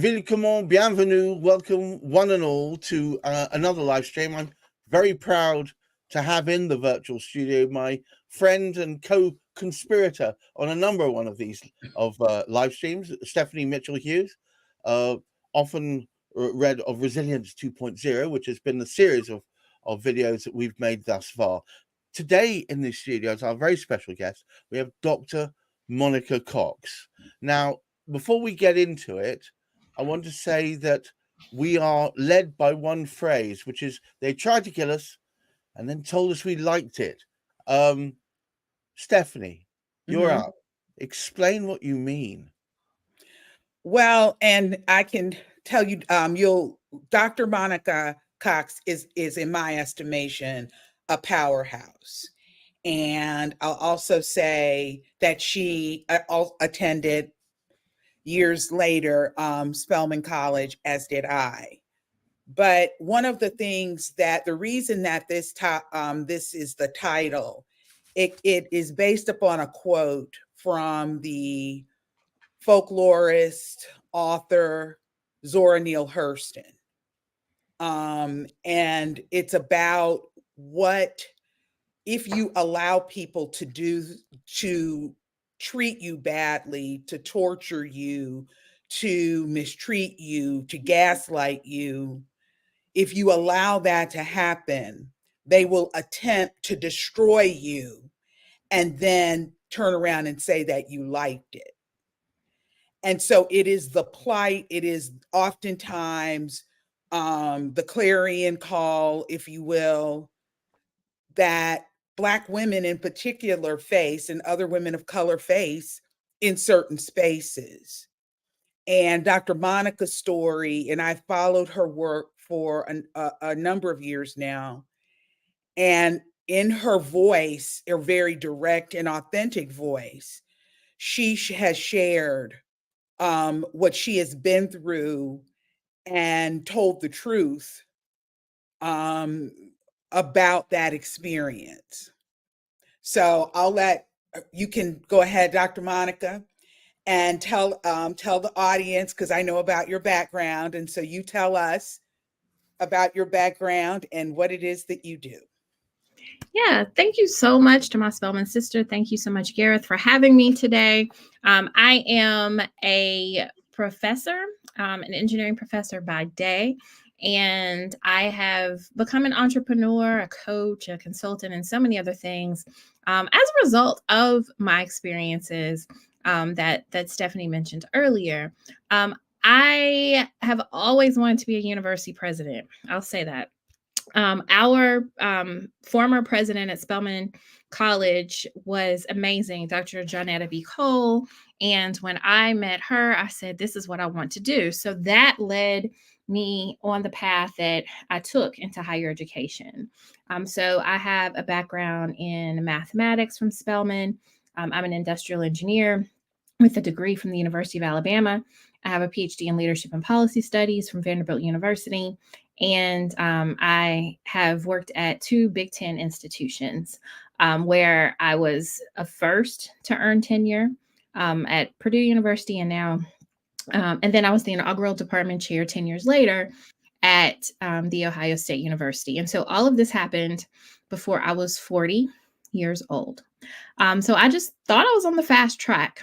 Willkommen, bienvenue, welcome one and all to another live stream. I'm very proud to have in the virtual studio my friend and co-conspirator on a number of one of these live streams, Stephanie Mitchell Hughes, often read of Resilience 2.0, which has been the series of videos that we've made thus far. Today in the studio, as our very special guest, we have Dr. Monica Cox. Now, before we get into it, I want to say that we are led by one phrase, which is they tried to kill us and then told us we liked it. Stephanie, you're up. Explain what you mean. Well, and I can tell you, Dr. Monica Cox is in my estimation, a powerhouse. And I'll also say that she attended years later Spelman College, as did I. But one of the things that the reason that this is the title, it is based upon a quote from the folklorist, author Zora Neale Hurston. And it's about what if you allow people to treat you badly, to torture you, to mistreat you, to gaslight you, if you allow that to happen, they will attempt to destroy you and then turn around and say that you liked it. And so it is the plight, it is oftentimes the clarion call, if you will, that Black women in particular face and other women of color face in certain spaces. And Dr. Monica's story, and I followed her work for a number of years now. And in her voice, a very direct and authentic voice, she has shared what she has been through and told the truth about that experience. So you can go ahead, Dr. Monica, and tell the audience, because I know about your background, and so you tell us about your background and what it is that you do. Yeah, thank you so much to my Spelman sister. Thank you so much, Gareth, for having me today. I am a professor, an engineering professor by day, and I have become an entrepreneur, a coach, a consultant, and so many other things as a result of my experiences that Stephanie mentioned earlier. I have always wanted to be a university president. I'll say that. Our former president at Spelman College was amazing, Dr. Johnetta B. Cole. And when I met her, I said, this is what I want to do. So that led me on the path that I took into higher education. So I have a background in mathematics from Spelman. I'm an industrial engineer with a degree from the University of Alabama. I have a PhD in leadership and policy studies from Vanderbilt University. And I have worked at 2 Big Ten institutions where I was a first to earn tenure at Purdue University, and now, and then I was the inaugural department chair 10 years later at the Ohio State University. And so all of this happened before I was 40 years old. So I just thought I was on the fast track.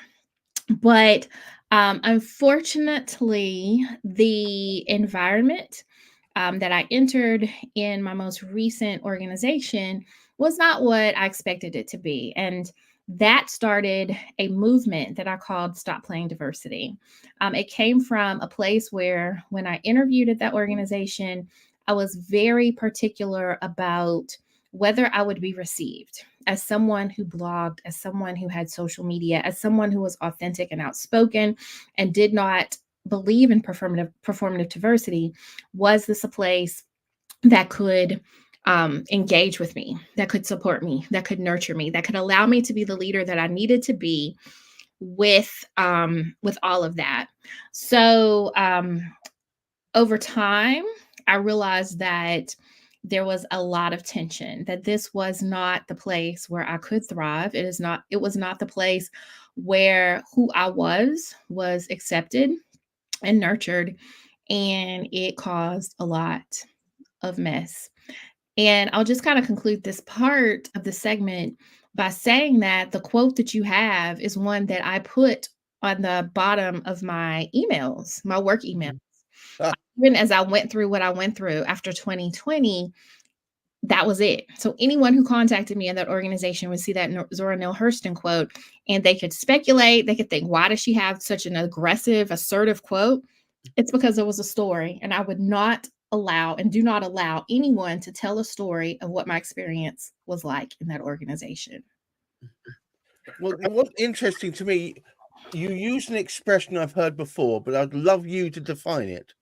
But unfortunately, the environment that I entered in my most recent organization was not what I expected it to be. And that started a movement that I called Stop Playing Diversity. It came from a place where when I interviewed at that organization, I was very particular about whether I would be received as someone who blogged, as someone who had social media, as someone who was authentic and outspoken and did not believe in performative diversity. Was this a place that could engage with me, that could support me, that could nurture me, that could allow me to be the leader that I needed to be with all of that? So over time, I realized that there was a lot of tension, that this was not the place where I could thrive. It was not the place where who I was accepted. and nurtured, and it caused a lot of mess. And I'll just kind of conclude this part of the segment by saying that the quote that you have is one that I put on the bottom of my emails, my work emails. Ah, Even as I went through what I went through after 2020, that was it. So anyone who contacted me in that organization would see that Zora Neale Hurston quote, and they could speculate. They could think, why does she have such an aggressive, assertive quote? It's because there was a story, and I would not allow and do not allow anyone to tell a story of what my experience was like in that organization. well, what's interesting to me, you used an expression I've heard before, but I'd love you to define it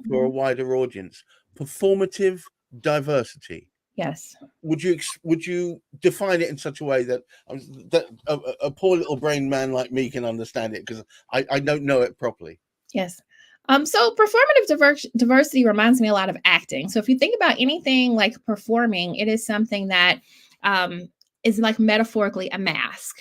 for a wider audience. Performative diversity. Yes. Would you define it in such a way that a poor little brain man like me can understand it, because I don't know it properly? Yes. So performative diversity reminds me a lot of acting. So if you think about anything like performing, it is something that is like metaphorically a mask.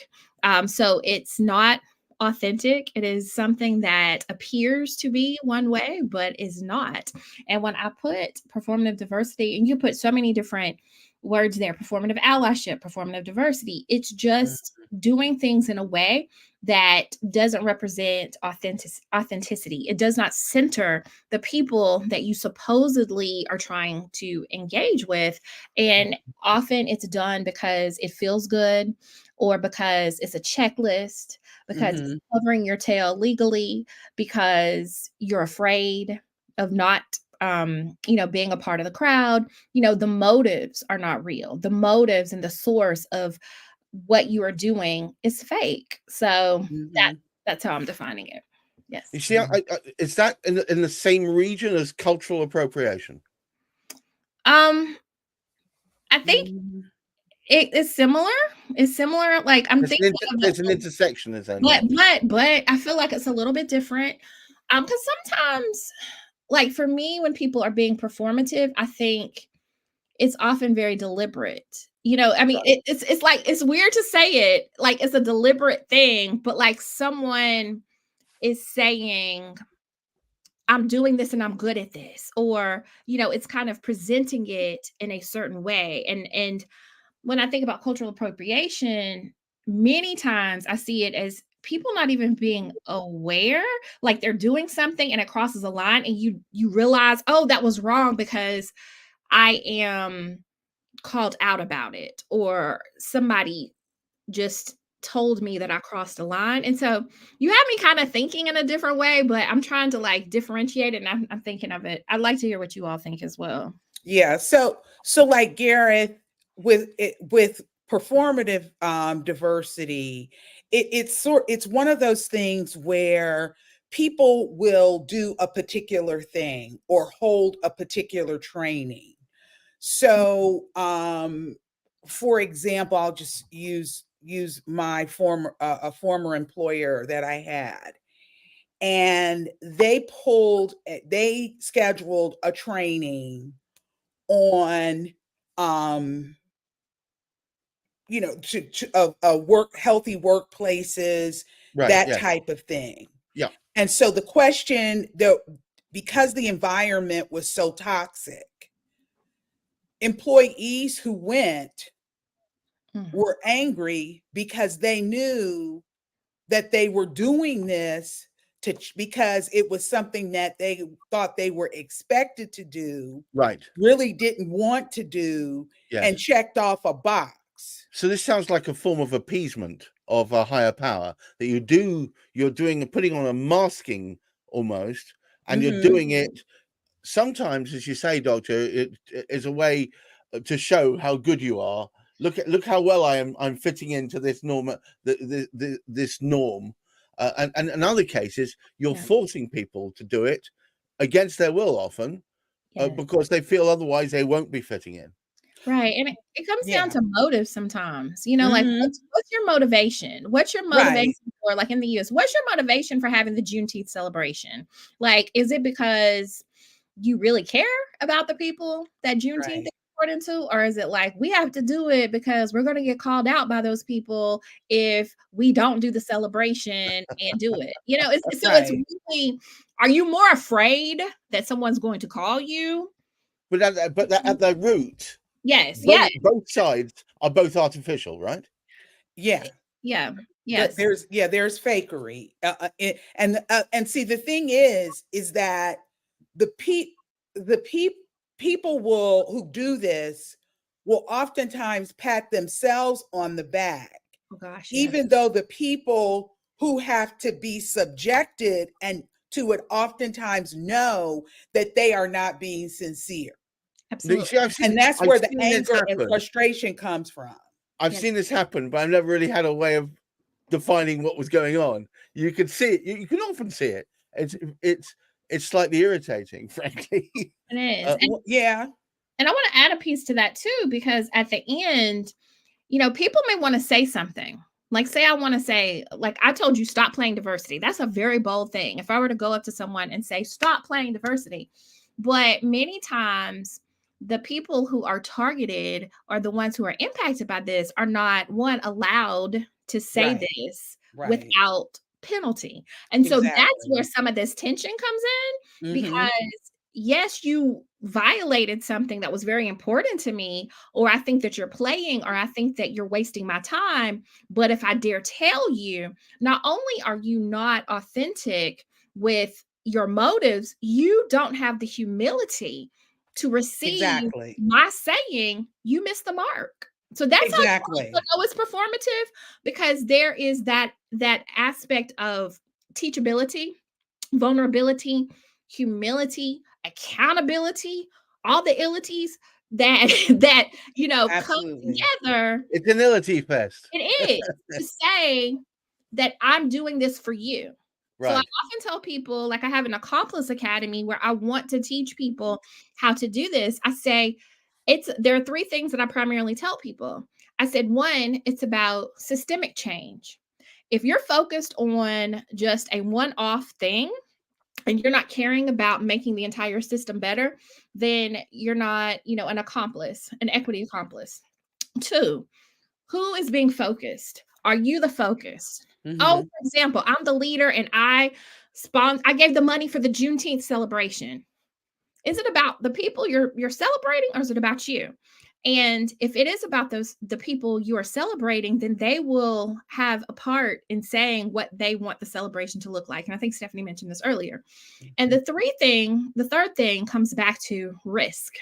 So it's not authentic. It is something that appears to be one way, but is not. And when I put performative diversity, and you put so many different words there, performative allyship, performative diversity, it's just doing things in a way that doesn't represent authenticity. It does not center the people that you supposedly are trying to engage with. And often it's done because it feels good, or because it's a checklist, because it's covering your tail legally, because you're afraid of not being a part of the crowd. The motives are not real. The motives and the source of what you are doing is fake. So that's how I'm defining it. Yes. You see, is that in the same region as cultural appropriation? I think it is similar. It's similar. Like I'm thinking There's an intersection, is there? but I feel like it's a little bit different. Because sometimes, like for me, when people are being performative, I think it's often very deliberate. I mean, it's like, it's weird to say it, like it's a deliberate thing, but like someone is saying, I'm doing this and I'm good at this, or it's kind of presenting it in a certain way. And when I think about cultural appropriation, many times I see it as people not even being aware, like they're doing something and it crosses a line, and you realize, oh, that was wrong because I am called out about it, or somebody just told me that I crossed the line. And so you have me kind of thinking in a different way, but I'm trying to like differentiate it, and I'm thinking of it. I'd like to hear what you all think as well. Yeah. So like Gareth, with performative diversity, it's one of those things where people will do a particular thing or hold a particular training. So for example, I'll just use my a former employer that I had. And they scheduled a training on work, healthy workplaces, that type of thing. Yeah. And so the question, because the environment was so toxic, employees who went were angry because they knew that they were doing this because it was something that they thought they were expected to do, right? Really didn't want to do, and checked off a box. So this sounds like a form of appeasement of a higher power that you're doing, putting on a masking almost, and you're doing it sometimes, as you say, Doctor, it is a way to show how good you are. Look how well I'm fitting into this norm, this norm. And in other cases, you're forcing people to do it against their will often, because they feel otherwise they won't be fitting in. Right. And it comes down to motive sometimes, like what's your motivation? What's your motivation for, like in the US, what's your motivation for having the Juneteenth celebration? Like, is it because you really care about the people that Juneteenth is important too? Or is it like, we have to do it because we're going to get called out by those people if we don't do the celebration and do it? You know, it's Right. really, are you more afraid that someone's going to call you? But at their root, Yes. Yeah. both sides are both artificial, right? Yeah. Yeah. Yes. There's fakery. And see, the thing is that the people who do this will oftentimes pat themselves on the back, Oh gosh. Yes. even though the people who have to be subjected and to it oftentimes know that they are not being sincere. Absolutely. See, And that's I've where the seen this anger and happen. frustration comes from. I've seen this happen, but I've never really had a way of defining what was going on. You can see it. You can often see it. It's slightly irritating, frankly. It is. Yeah. And I want to add a piece to that too, because at the end, you know, people may want to say something. Like, say, I want to say, like, I told you, stop playing diversity. That's a very bold thing. If I were to go up to someone and say, stop playing diversity. But many times, the people who are targeted or the ones who are impacted by this are not, one, allowed to say Right. this Right. without penalty. And so that's Exactly. where some of this tension comes in, Mhm. because yes, you violated something that was very important to me, or I think that you're playing, or I think that you're wasting my time. But if I dare tell you, not only are you not authentic with your motives, you don't have the humility to receive Exactly. my saying you missed the mark. So that's Exactly. how you know it's performative, because there is that aspect of teachability, vulnerability, humility, accountability, all the illities that that you know come Absolutely. together. It's an ility fest. It is to say that I'm doing this for you. So I Right. often tell people, like, I have an accomplice academy where I want to teach people how to do this. I say there are three things that I primarily tell people. I said, one, it's about systemic change. If you're focused on just a one-off thing and you're not caring about making the entire system better, then you're not, you know, an accomplice, an equity accomplice. Two, who is being focused? Are you the focus? Oh, Mhm. for example, I'm the leader and I gave the money for the Juneteenth celebration. Is it about the people you're celebrating, or is it about you? And if it is about the people you are celebrating, then they will have a part in saying what they want the celebration to look like. And I think Stephanie mentioned this earlier. And the third thing comes back to risk.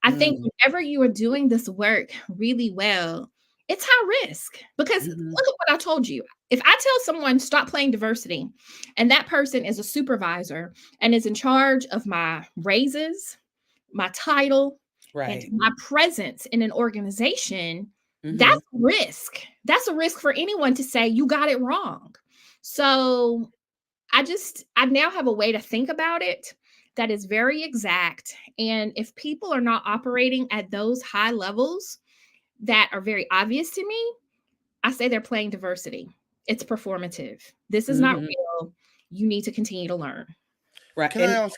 I think whenever you are doing this work really well, it's high risk, because look at what I told you. If I tell someone stop playing diversity and that person is a supervisor and is in charge of my raises, my title, and Right. my presence in an organization, that's a risk. That's a risk for anyone to say you got it wrong. So I now have a way to think about it that is very exact. And if people are not operating at those high levels that are very obvious to me, I say they're playing diversity. It's performative. This is not real. You need to continue to learn. Right. Can I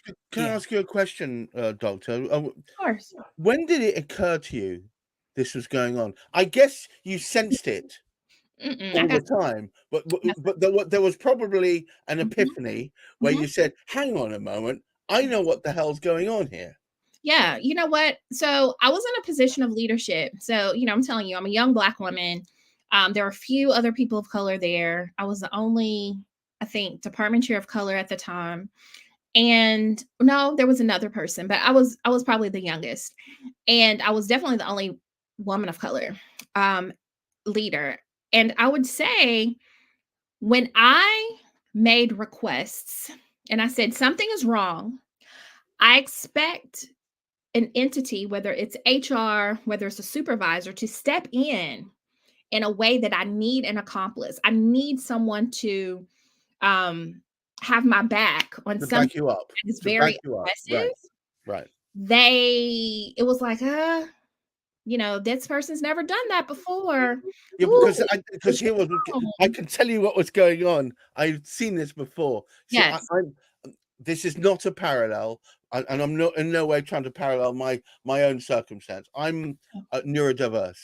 ask you a question, Doctor? Of course. When did it occur to you this was going on? I guess you sensed it all the time, but there was probably an epiphany where you said, "Hang on a moment, I know what the hell's going on here." Yeah, you know what? So I was in a position of leadership. So, you know, I'm telling you, I'm a young Black woman. There were a few other people of color there. I was the only, I think, department chair of color at the time. And no, there was another person, but I was probably the youngest. And I was definitely the only woman of color leader. And I would say when I made requests and I said something is wrong, I expect an entity, whether it's HR, whether it's a supervisor, to step in a way that I need an accomplice. I need someone to have my back on To something back you up. that is To back very you up. aggressive. Right. It was like, you know, this person's never done that before. Yeah, Ooh, because here was I can tell you what was going on. I've seen this before. See, yes. this is not a parallel. and I'm not in no way trying to parallel my own circumstance. I'm neurodiverse,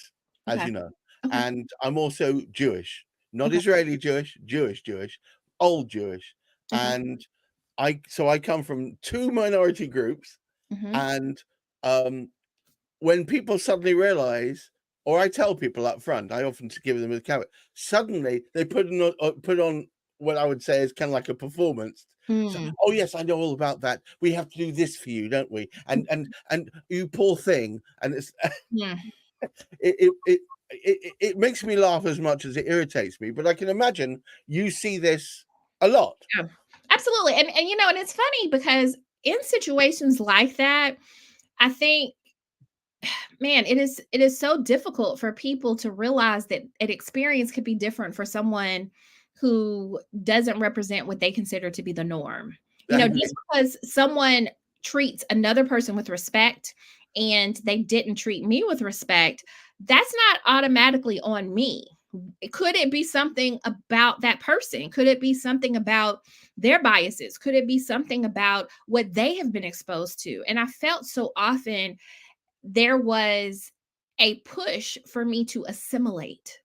as Okay. you know, Okay. and I'm also Jewish, not Okay. Israeli Jewish, Jewish, old Jewish, Okay. and I come from two minority groups, Mhm. and when people suddenly realize, or I tell people up front, I often give them a caveat. Suddenly, they put on what I would say is kind of like a performance. So, Mm. oh yes, I know all about that. We have to do this for you, don't we? And you poor thing. And it's Mm. it makes me laugh as much as it irritates me. But I can imagine you see this a lot. Yeah, absolutely. And you know, and it's funny because in situations like that, I think, man, it is so difficult for people to realize that an experience could be different for someone who doesn't represent what they consider to be the norm. You know, just because someone treats another person with respect and they didn't treat me with respect, that's not automatically on me. Could it be something about that person? Could it be something about their biases? Could it be something about what they have been exposed to? And I felt so often there was a push for me to assimilate,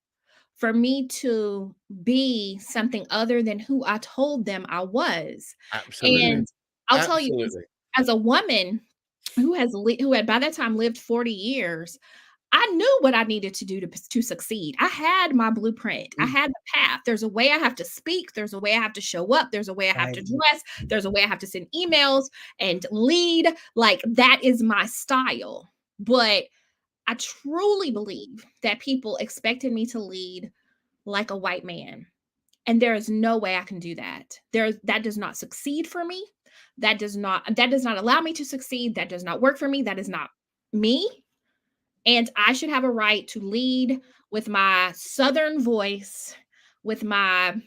for me to be something other than who I told them I was. Absolutely, And I'll tell you, absolutely. as a woman who had by that time lived 40 years, I knew what I needed to do to succeed. I had my blueprint. I had the path. There's a way I have to speak. There's a way I have to show up. There's a way I have to Right. dress. There's a way I have to send emails and lead. Like that is my style. But I truly believe that people expected me to lead like a white man. And there is no way I can do that. That does not succeed for me. That does not allow me to succeed. That does not work for me. That is not me. And I should have a right to lead with my Southern voice, with my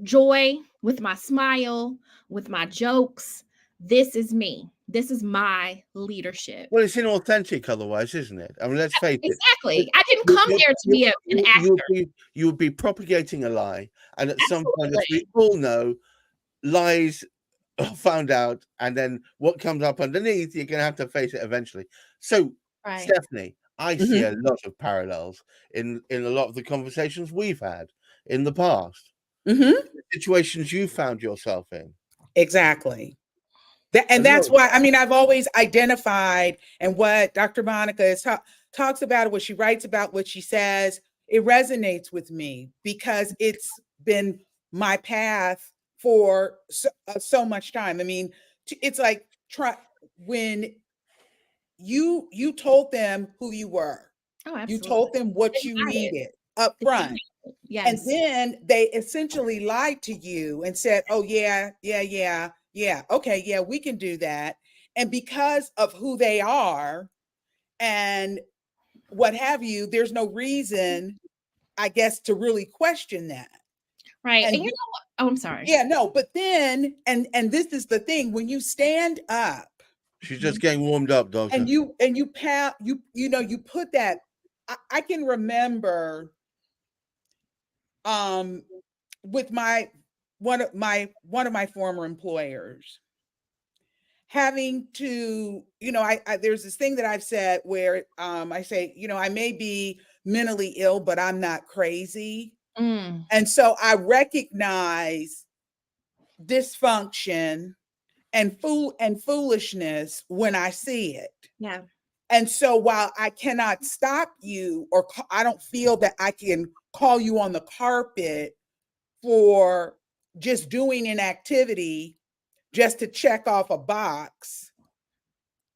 joy, with my smile, with my jokes. This is me. This is my leadership. Well, it's inauthentic otherwise, isn't it? I mean, let's face it. Exactly. I didn't come here to be an actor. You would be propagating a lie, and at some point, as we Absolutely. all know, lies are found out, and then what comes up underneath, you're going to have to face it eventually. So, Right. Stephanie, I see a lot of parallels in a lot of the conversations we've had in the past, Mm-hmm. situations you found yourself in. Exactly. And A that's lot. why, I mean, I've always identified, and what Dr. Monica talks about, what she writes about, what she says, it resonates with me because it's been my path for so much time. I mean, it's like when you told them who you were, Oh, you absolutely. told them what They you got it. needed up They got front. it. And Yes. then they essentially lied to you and said, oh, yeah, okay, yeah, we can do that. And because of who they are and what have you, there's no reason, I guess, to really question that. Right. And And you know what? Oh, I'm sorry. yeah, no, but then, and this is the thing, when you stand up She's just getting warmed up, doctor. and you you put that, I can remember with one of my former employers having to, I there's this thing that I've said where I say, I may be mentally ill, but I'm not crazy. Mm. And so I recognize dysfunction and foolishness when I see it. Yeah. And so while I cannot stop you, or I don't feel that I can call you on the carpet for just doing an activity just to check off a box,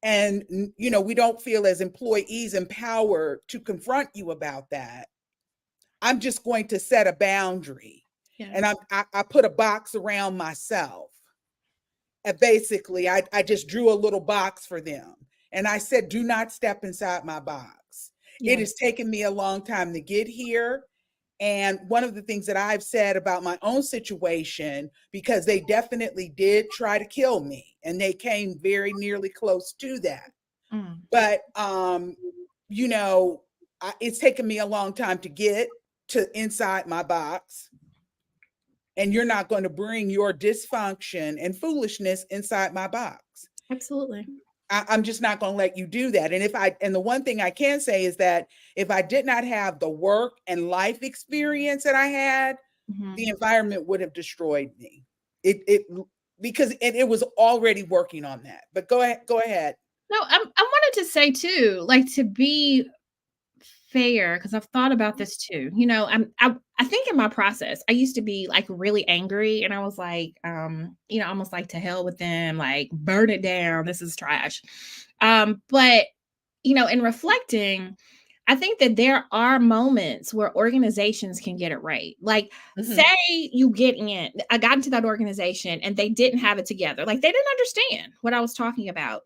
and we don't feel as employees empowered to confront you about that, I'm just going to set a boundary. Yeah. And I put a box around myself. And basically I just drew a little box for them, and I said, do not step inside my box. Yeah. It has taken me a long time to get here. And one of the things that I've said about my own situation, because they definitely did try to kill me, and they came very nearly close to that. Mm. But, it's taken me a long time to get to inside my box. And you're not going to bring your dysfunction and foolishness inside my box. Absolutely. I'm just not going to let you do that. And the one thing I can say is that if I did not have the work and life experience that I had, the environment would have destroyed me. Because it was already working on that. But go ahead. No, I wanted to say too, like, to be fair, because I've thought about this too. I think in my process, I used to be like really angry, and I was like, almost like, to hell with them, like, burn it down. This is trash. But in reflecting, I think that there are moments where organizations can get it right. Like, say I got into that organization and they didn't have it together. Like, they didn't understand what I was talking about.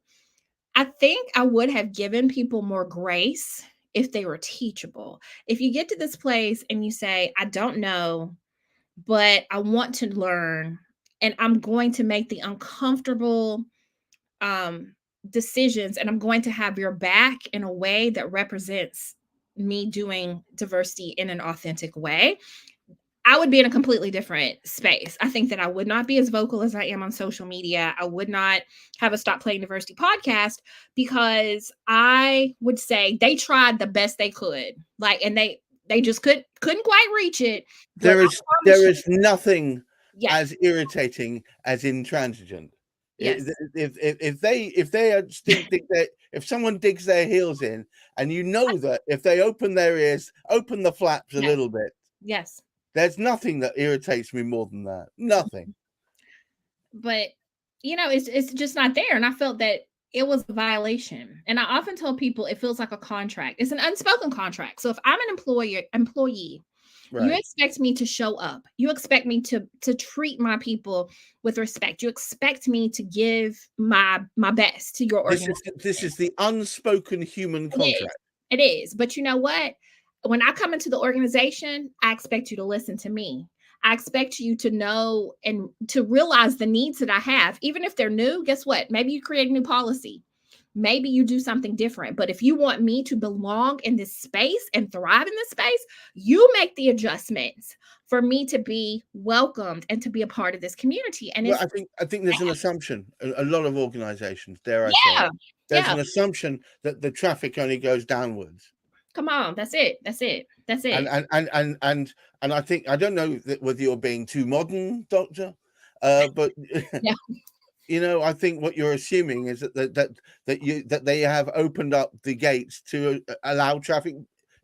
I think I would have given people more grace if they were teachable. If you get to this place and you say, I don't know, but I want to learn, and I'm going to make the uncomfortable decisions, and I'm going to have your back in a way that represents me doing diversity in an authentic way, I would be in a completely different space. I think that I would not be as vocal as I am on social media. I would not have a Stop Playing Diversity podcast, because I would say they tried the best they could. Like, and they just couldn't quite reach it. There is nothing Yes. as irritating as intransigent. Yes. If someone digs their heels in, and that if they open their ears, open the flaps a little bit. Yes. There's nothing that irritates me more than that. Nothing. But it's just not there. And I felt that it was a violation. And I often tell people it feels like a contract. It's an unspoken contract. So if I'm an employee, right, you expect me to show up. You expect me to treat my people with respect. You expect me to give my best to your organization. This is the unspoken human contract. It is. But you know what? When I come into the organization, I expect you to listen to me. I expect you to know and to realize the needs that I have. Even if they're new, guess what? Maybe you create a new policy. Maybe you do something different. But if you want me to belong in this space and thrive in this space, you make the adjustments for me to be welcomed and to be a part of this community. And I think there's an assumption. A lot of organizations, dare I say, there's an assumption that the traffic only goes downwards. Come on, that's it. And I think, I don't know whether you're being too modern, Doctor, but yeah. I think what you're assuming is that they have opened up the gates to allow traffic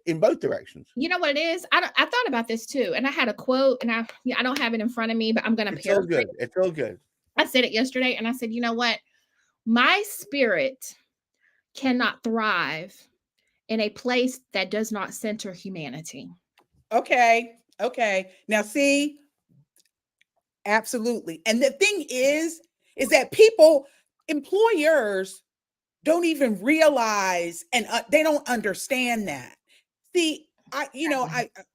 in both directions. You know what it is? I thought about this too, and I had a quote, and I don't have it in front of me, but I'm going to paraphrase. It's all good. I said it yesterday, and I said, you know what? My spirit cannot thrive in a place that does not center humanity. Okay. Now, see, absolutely. And the thing is that employers don't even realize, and they don't understand that. See, I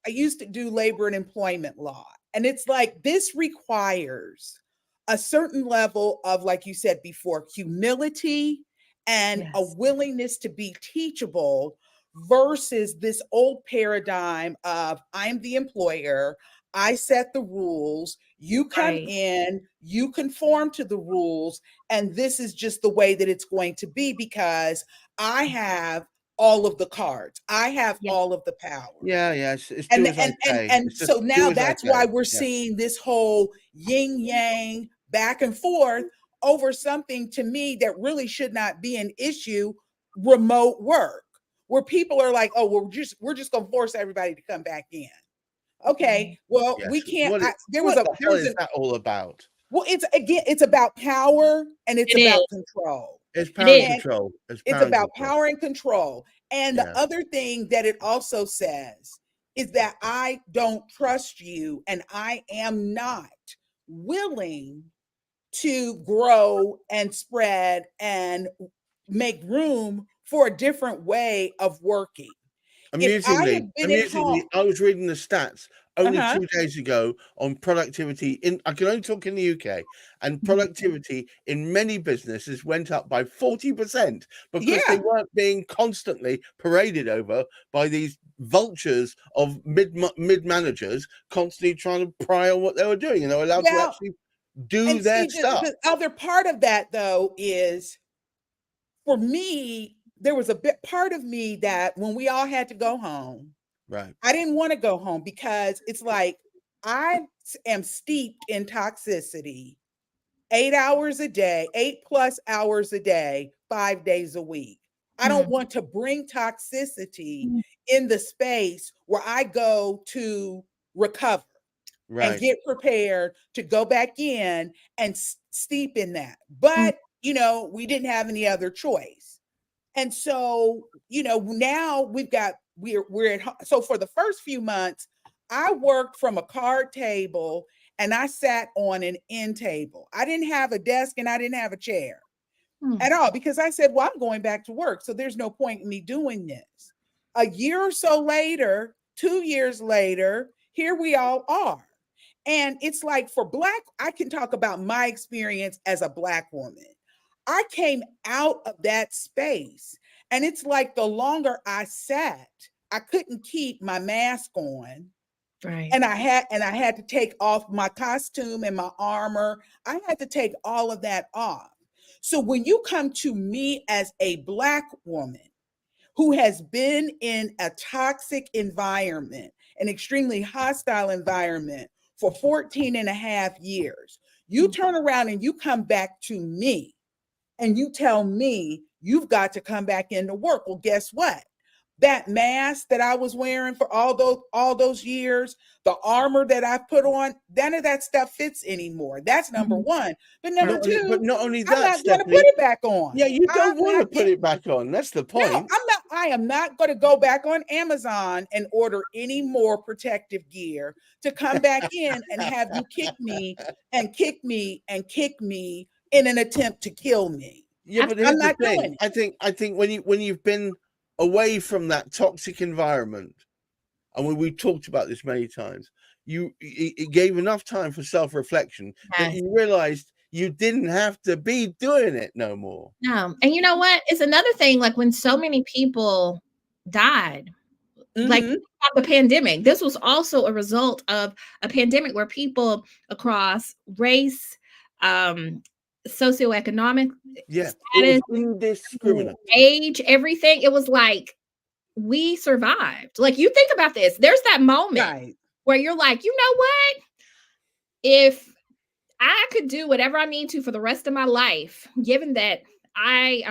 used to do labor and employment law, and it's like, this requires a certain level of, like you said before, humility and a willingness to be teachable, versus this old paradigm of, I'm the employer, I set the rules, you come in, you conform to the rules, and this is just the way that it's going to be, because I have all of the cards, I have all of the power. So now that's why we're seeing this whole yin yang back and forth over something, to me, that really should not be an issue: remote work, where people are like, oh, we're just going to force everybody to come back in. Okay, well, we can't. What is that all about? Well, it's about power, and it's about control. It's power and control. It's about power and control. And the other thing that it also says is that I don't trust you, and I am not willing to grow and spread and make room for a different way of working. Amusingly, I was reading the stats only 2 days ago on productivity I can only talk in the UK, and productivity in many businesses went up by 40%, because they weren't being constantly paraded over by these vultures of mid managers constantly trying to pry on what they were doing, and they were allowed to actually do And their see, stuff. the other part of that though is, for me, there was a bit part of me that when we all had to go home, Right. I didn't want to go home because it's like I am steeped in toxicity 8 hours a day, 8+ hours a day, 5 days a week. I don't Mm, want to bring toxicity mm, in the space where I go to recover and Right. get prepared to go back in and steep in that. mm, But, we didn't have any other choice. And so, now we're at home. So for the first few months, I worked from a card table and I sat on an end table. I didn't have a desk and I didn't have a chair mm. at all because I said, well, I'm going back to work. So there's no point in me doing this. A year or so later, 2 years later, here we all are. And it's like for Black, I can talk about my experience as a Black woman. I came out of that space, and it's like the longer I sat, I couldn't keep my mask on, Right. and I had to take off my costume and my armor. I had to take all of that off. So when you come to me as a Black woman who has been in a toxic environment, an extremely hostile environment for 14 and a half years, you Mm, turn around and you come back to me and you tell me you've got to come back into work. Well, guess what? That mask that I was wearing for all those years, the armor that I put on, none of that stuff fits anymore. That's number mhm. one. But number Right. two, Not only I'm that, not going to put Stephanie. it back on. Yeah, you I'm don't want not. to put it back on. That's the No, point. I'm not. I am not going to go back on Amazon and order any more protective gear to come back in and have you kick me and kick me and kick me in an attempt to kill me. Yeah, but I'm here's the not thing. doing it. I think when you've been away from that toxic environment, and we talked about this many times, it gave enough time for self-reflection that Yes. you realized you didn't have to be doing it no more. No. And you know what? It's another thing, like when so many people died, like Mm-hmm. the pandemic. This was also a result of a pandemic where people across race, um, socioeconomic Yeah, it was status, indiscriminate. age, everything. It was like we survived. Like you think about this. There's that moment Right. where you're like, you know what? If I could do whatever I need to for the rest of my life, given that I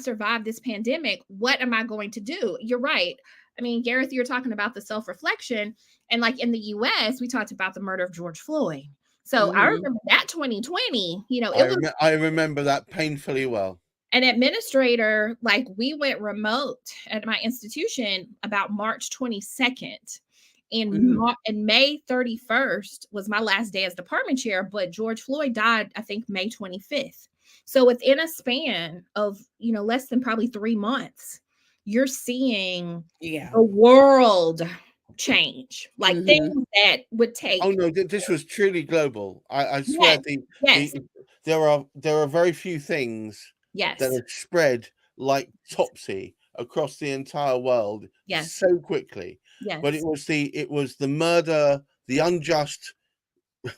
survived this pandemic, what am I going to do? You're right. I mean, Gareth, you're talking about the self-reflection, and like in the US, we talked about the murder of George Floyd. So I Mm-hmm. remember that 2020, it was I remember that painfully well. an administrator, like we went remote at my institution about March 22nd. Mm-hmm. And May 31st was my last day as department chair, but George Floyd died, I think, May 25th. So within a span of, less than probably 3 months, you're seeing Yeah. the world change, like Mm-hmm. things that would Oh take. no, this was truly global. I swear Yes, yes, there are very few things that yes, have spread like topsy across the entire world yes, so quickly. But yes, it was the murder, the unjust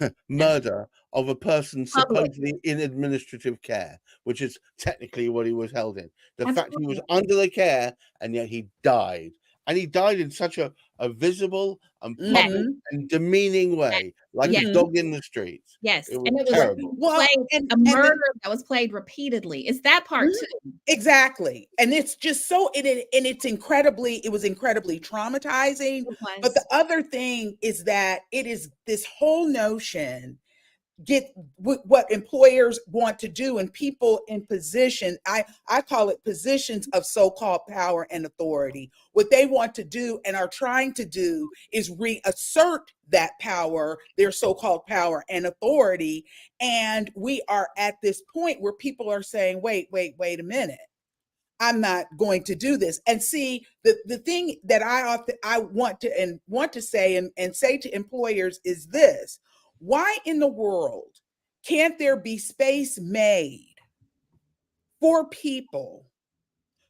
yes. murder of a person Public, supposedly in administrative care, which is technically what he was held in. The fact he was absolutely. under the care and yet he died. And he died in such a visible and Yes, public Mm-hmm. and demeaning way, like a yes. Mm-hmm. dog in the streets. Yes, It was and it was terrible. Well, played a and murder then that was played repeatedly. It's that part mhm, too. exactly, and it's just so it was incredibly traumatizing. It But the was. other thing is that it is this whole notion get what employers want to do, and people in position, I call it positions of so-called power and authority, what they want to do and are trying to do is reassert that power, their so-called power and authority. And we are at this point where people are saying, wait a minute, I'm not going to do this. And see, the thing that I want to say and say to employers is this: why in the world can't there be space made for people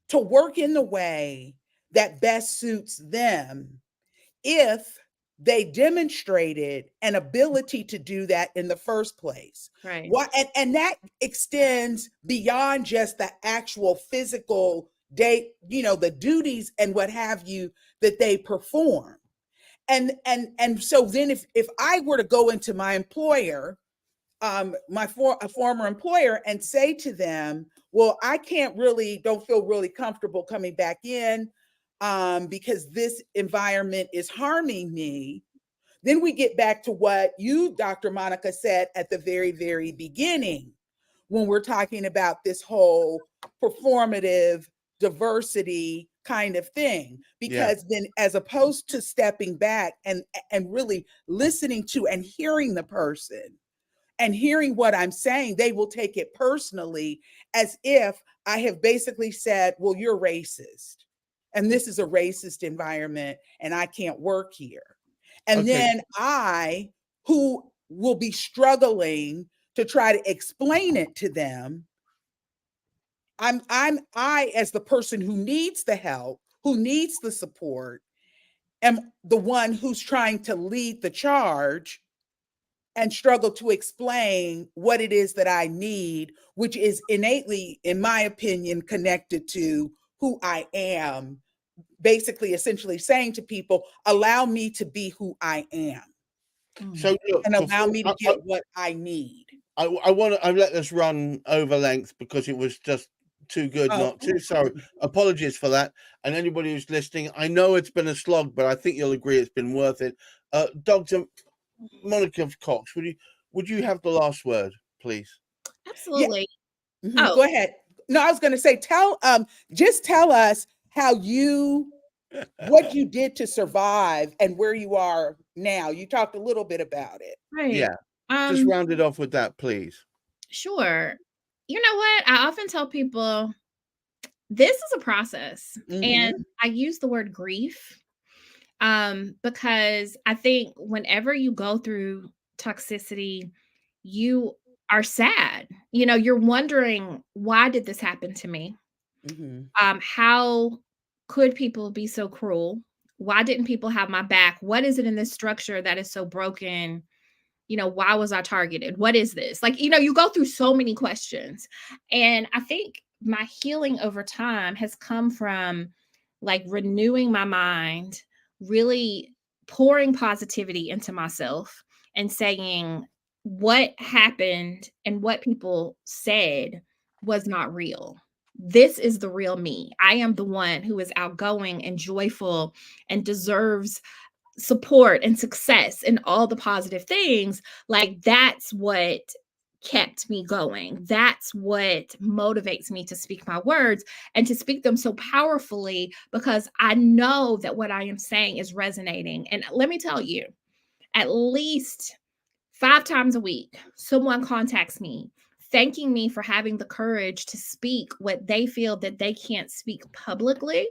to work in the way that best suits them if they demonstrated an ability to do that in the first place. Right. Why, and that extends beyond just the actual physical day, the duties and what have you that they perform. And so then if I were to go into my employer, a former employer, and say to them, well, I don't feel really comfortable coming back in because this environment is harming me. Then we get back to what you, Dr. Monica, said at the very, very beginning, when we're talking about this whole performative diversity kind of thing. Because then, as opposed to stepping back and really listening to and hearing the person and hearing what I'm saying, they will take it personally, as if I have basically said, well, you're racist. And this is a racist environment and I can't work here. And then I, who will be struggling to try to explain it to them, I, as the person who needs the help, who needs the support, am the one who's trying to lead the charge and struggle to explain what it is that I need, which is innately, in my opinion, connected to who I am. Basically, essentially saying to people, allow me to be who I am. So look, and allow me to get what I need. I let this run over length because it was just too good not to. So apologies for that. And anybody who's listening, I know it's been a slog, but I think you'll agree it's been worth it. Dr. Monica Cox, would you have the last word, please? Absolutely. Yeah. Mm-hmm. Go ahead. No, I was going to say, just tell us what you did to survive and where you are now. You talked a little bit about it. Right. Yeah. Just round it off with that, please. Sure. You know what? I often tell people this is a process. And I use the word grief because I think whenever you go through toxicity, you are sad. You're wondering, why did this happen to me? How could people be so cruel? Why didn't people have my back? What is it in this structure that is so broken? Why was I targeted? What is this? You go through so many questions. And I think my healing over time has come from renewing my mind, really pouring positivity into myself and saying what happened and what people said was not real. This is the real me. I am the one who is outgoing and joyful and deserves support and success and all the positive things. That's what kept me going. That's what motivates me to speak my words and to speak them so powerfully, because I know that what I am saying is resonating. And let me tell you, at least 5 times a week, someone contacts me thanking me for having the courage to speak what they feel that they can't speak publicly.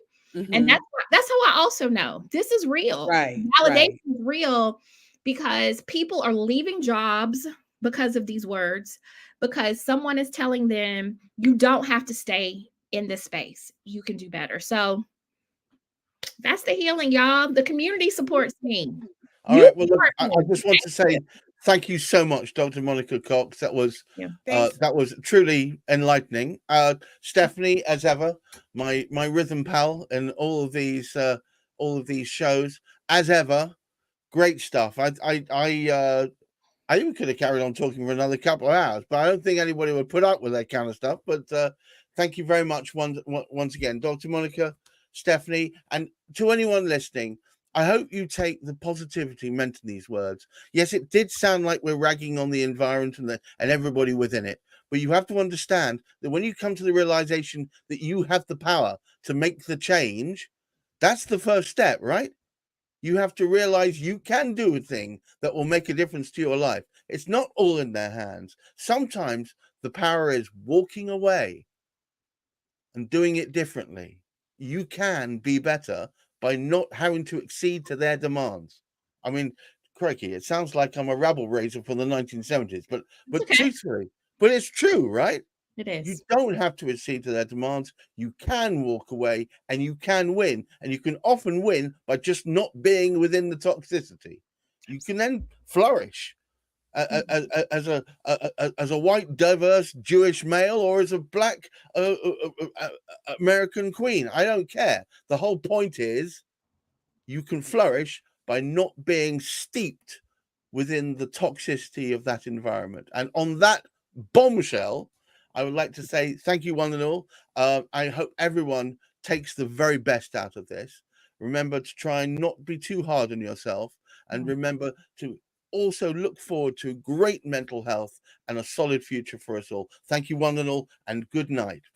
And that's how I also know this is real. Right. Validation is real, because people are leaving jobs because of these words, because someone is telling them, you don't have to stay in this space. You can do better. So that's the healing, y'all. The community supports me. All right. Well, look, I just want to say thank you so much, Dr. Monica Cox. That was truly enlightening. Stephanie, as ever, my rhythm pal in all of these shows, as ever, great stuff. I even could have carried on talking for another couple of hours, but I don't think anybody would put up with that kind of stuff. But thank you very much once again, Dr. Monica, Stephanie, and to anyone listening. I hope you take the positivity meant in these words. Yes, it did sound like we're ragging on the environment and everybody within it. But you have to understand that when you come to the realization that you have the power to make the change, that's the first step, right? You have to realize you can do a thing that will make a difference to your life. It's not all in their hands. Sometimes the power is walking away and doing it differently. You can be better by not having to accede to their demands. I mean, crikey, it sounds like I'm a rabble raiser from the 1970s, but truthfully, but it's true, right? It You is. don't have to accede to their demands. You can walk away and you can win. And you can often win by just not being within the toxicity. You can then flourish as a white, diverse Jewish male or as a black American queen. I don't care. The whole point is you can flourish by not being steeped within the toxicity of that environment. And on that bombshell, I would like to say thank you, one and all. I hope everyone takes the very best out of this. Remember to try and not be too hard on yourself, and remember to also look forward to great mental health and a solid future for us all. Thank you, one and all, and good night.